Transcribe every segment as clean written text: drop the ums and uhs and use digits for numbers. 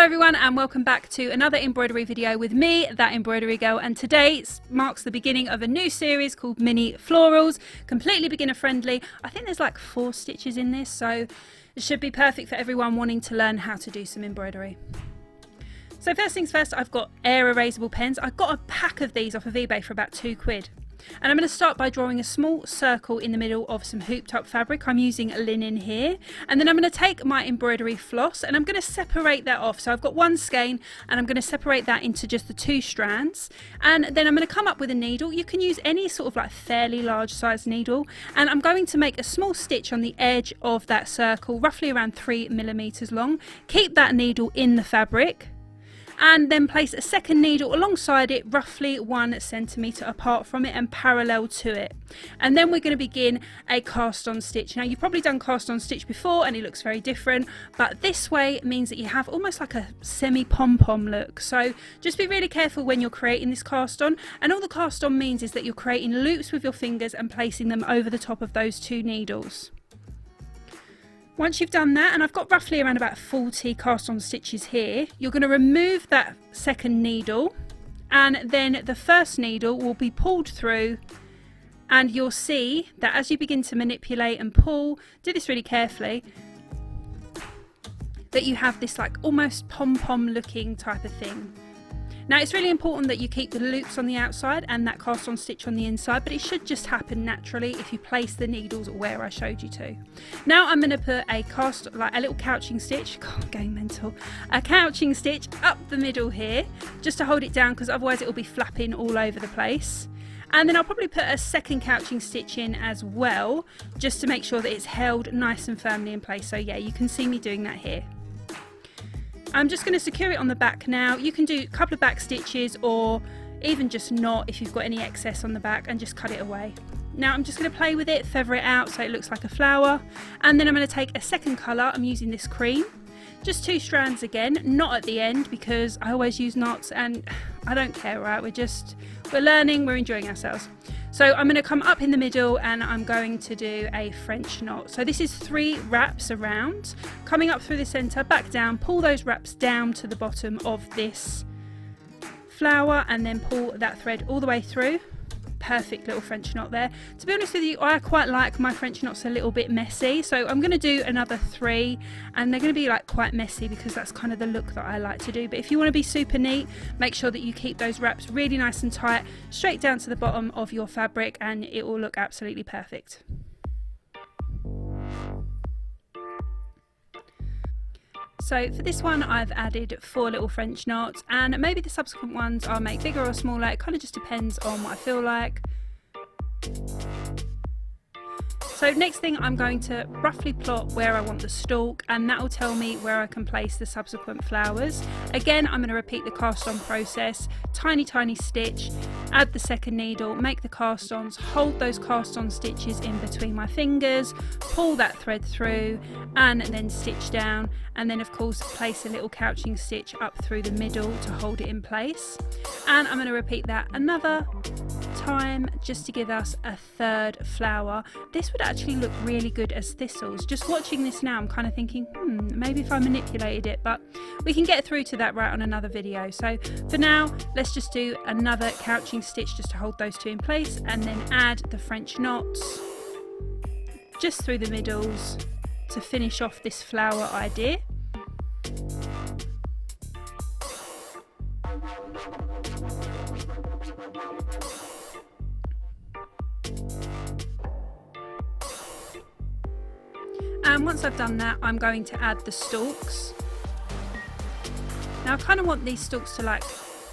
Hello everyone and welcome back to another embroidery video with me, That Embroidery Girl, and today marks the beginning of a new series called Mini Florals, completely beginner friendly. I think there's like 4 stitches in this, so it should be perfect for everyone wanting to learn how to do some embroidery. So first things first, I've got air erasable pens. I got a pack of these off of eBay for about £2. And I'm going to start by drawing a small circle in the middle of some hooped up fabric. I'm using linen here, and then I'm going to take my embroidery floss and I'm going to separate that off. So I've got one skein and I'm going to separate that into just the 2 strands, and then I'm going to come up with a needle. You can use any sort of like fairly large size needle, and I'm going to make a small stitch on the edge of that circle, roughly around 3mm long. Keep that needle in the fabric, and then place a second needle alongside it, roughly 1 centimetre apart from it and parallel to it. And then we're going to begin a cast on stitch. Now, you've probably done cast on stitch before and it looks very different, but this way means that you have almost like a semi pom-pom look. So just be really careful when you're creating this cast on, and all the cast on means is that you're creating loops with your fingers and placing them over the top of those 2 needles. Once you've done that, and I've got roughly around about 40 cast on stitches here, you're going to remove that second needle, and then the first needle will be pulled through, and you'll see that as you begin to manipulate and pull, do this really carefully, that you have this like almost pom-pom looking type of thing. Now, it's really important that you keep the loops on the outside and that cast on stitch on the inside, but it should just happen naturally if you place the needles where I showed you to. Now I'm going to put a little couching stitch, God, I'm going mental, a couching stitch up the middle here, just to hold it down, because otherwise it will be flapping all over the place. And then I'll probably put a second couching stitch in as well, just to make sure that it's held nice and firmly in place. So yeah, you can see me doing that here. I'm just going to secure it on the back now. You can do a couple of back stitches or even just not if you've got any excess on the back, and just cut it away. Now I'm just going to play with it, feather it out so it looks like a flower, and then I'm going to take a second colour. I'm using this cream, just 2 strands again, not at the end because I always use knots and I don't care, right? We're learning, we're enjoying ourselves. So I'm going to come up in the middle and I'm going to do a French knot. So this is 3 wraps around, coming up through the centre, back down, pull those wraps down to the bottom of this flower, and then pull that thread all the way through. Perfect little French knot there. To be honest with you, I quite like my French knots a little bit messy, so I'm going to do another 3, and they're going to be like quite messy because that's kind of the look that I like to do. But if you want to be super neat, make sure that you keep those wraps really nice and tight, straight down to the bottom of your fabric, and it will look absolutely perfect. So for this one I've added 4 little French knots, and maybe the subsequent ones I'll make bigger or smaller. It kind of just depends on what I feel like. So next thing, I'm going to roughly plot where I want the stalk, and that will tell me where I can place the subsequent flowers. Again, I'm going to repeat the cast on process, tiny stitch, add the second needle, make the cast ons, hold those cast on stitches in between my fingers, pull that thread through, and then stitch down, and then of course place a little couching stitch up through the middle to hold it in place. And I'm going to repeat that another time just to give us a 3rd flower. This would actually look really good as thistles. Just watching this now, I'm kind of thinking, maybe if I manipulated it, but we can get through to that right on another video. So for now, let's just do another couching stitch just to hold those 2 in place, and then add the French knots just through the middles to finish off this flower idea. And once I've done that, I'm going to add the stalks. Now I kind of want these stalks to like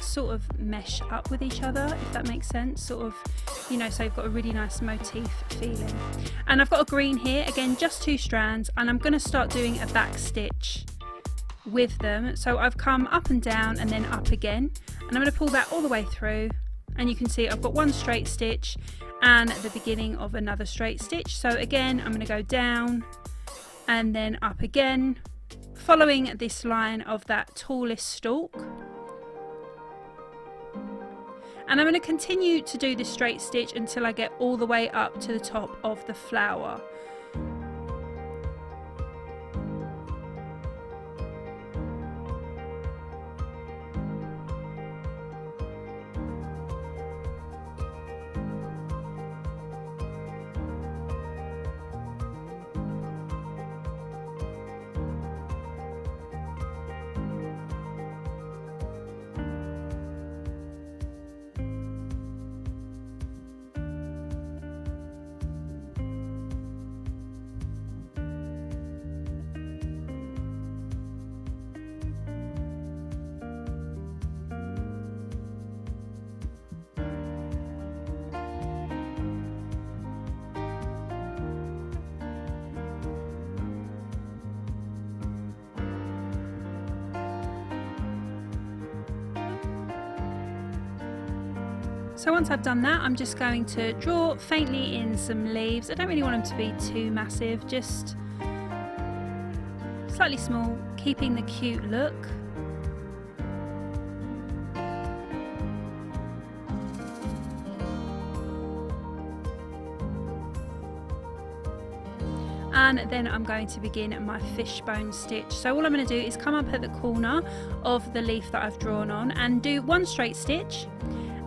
sort of mesh up with each other, if that makes sense, sort of, you know, so you've got a really nice motif feeling. And I've got a green here, again just 2 strands, and I'm going to start doing a back stitch with them. So I've come up and down and then up again, and I'm going to pull that all the way through, and you can see I've got 1 straight stitch and the beginning of another straight stitch. So again, I'm going to go down and then up again, following this line of that tallest stalk. And I'm going to continue to do this straight stitch until I get all the way up to the top of the flower. So once I've done that, I'm just going to draw faintly in some leaves. I don't really want them to be too massive, just slightly small, keeping the cute look. And then I'm going to begin my fishbone stitch. So all I'm going to do is come up at the corner of the leaf that I've drawn on and do one straight stitch,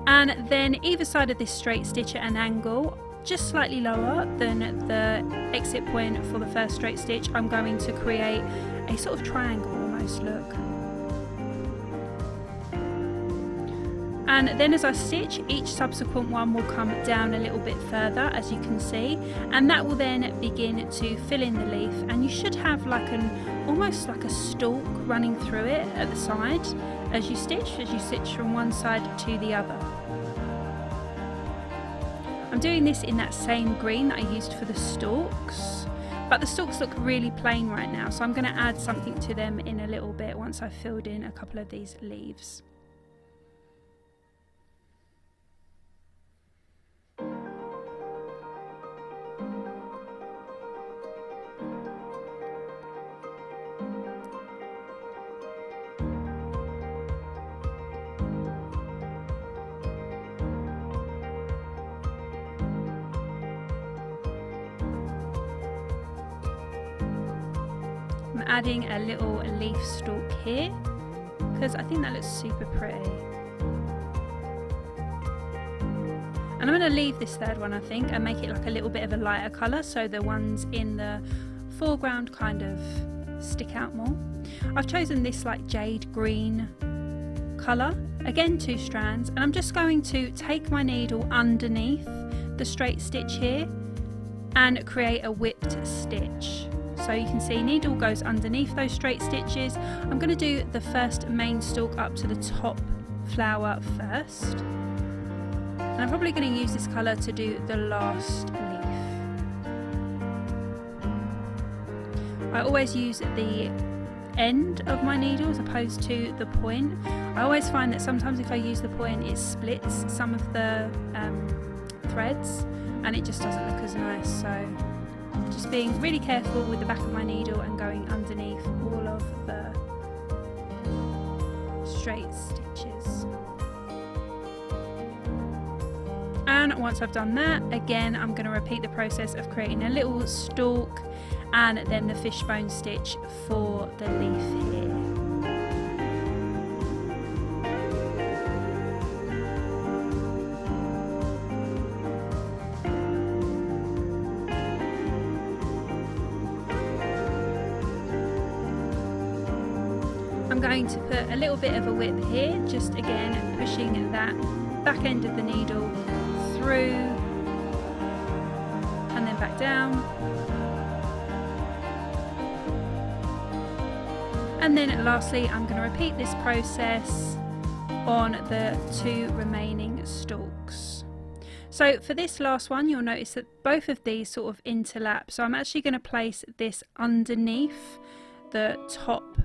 and then either side of this straight stitch at an angle just slightly lower than the exit point for the first straight stitch, I'm going to create a sort of triangle almost look. And then as I stitch, each subsequent one will come down a little bit further, as you can see, and that will then begin to fill in the leaf, and you should have like almost like a stalk running through it at the side as you stitch from one side to the other. I'm doing this in that same green that I used for the stalks, but the stalks look really plain right now, so I'm going to add something to them in a little bit once I've filled in a couple of these leaves. I'm adding a little leaf stalk here because I think that looks super pretty. And I'm going to leave this third one, I think, and make it like a little bit of a lighter colour so the ones in the foreground kind of stick out more. I've chosen this like jade green colour, again 2 strands, and I'm just going to take my needle underneath the straight stitch here and create a whipped stitch. So you can see needle goes underneath those straight stitches. I'm going to do the first main stalk up to the top flower first, and I'm probably going to use this colour to do the last leaf. I always use the end of my needle as opposed to the point. I always find that sometimes if I use the point it splits some of the threads and it just doesn't look as nice, so just being really careful with the back of my needle and going underneath all of the straight stitches. And once I've done that, again I'm going to repeat the process of creating a little stalk and then the fishbone stitch for the leaf here. I'm going to put a little bit of a whip here, just again pushing that back end of the needle through and then back down, and then lastly I'm going to repeat this process on the 2 remaining stalks. So for this last one you'll notice that both of these sort of interlap, so I'm actually going to place this underneath the top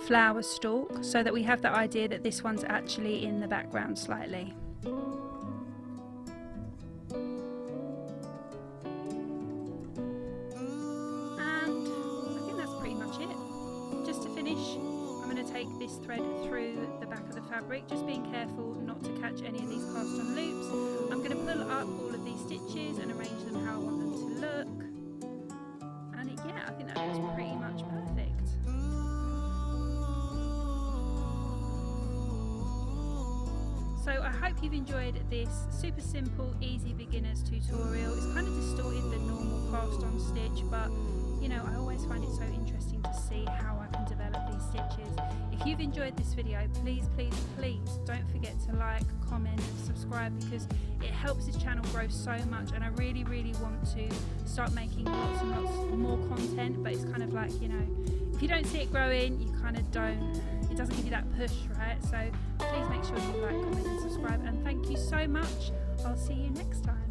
flower stalk so that we have the idea that this one's actually in the background slightly. And I think that's pretty much it. Just to finish, I'm going to take this thread through the back of the fabric, just being careful not to catch any of these cast on loops. I'm going to pull up all of these stitches and arrange them how I want them to look, and yeah, I think that looks pretty much perfect. So I hope you've enjoyed this super simple, easy beginner's tutorial. It's kind of distorted the normal cast on stitch, but you know, I always find it so interesting to see how I can develop these stitches. If you've enjoyed this video, please, please, please don't forget to like, comment and subscribe, because it helps this channel grow so much, and I really, really want to start making lots and lots more content, but it's kind of like, you know, if you don't see it growing, you kind of don't, it doesn't give you that push, right? So please make sure you like, comment and subscribe, and thank you so much. I'll see you next time.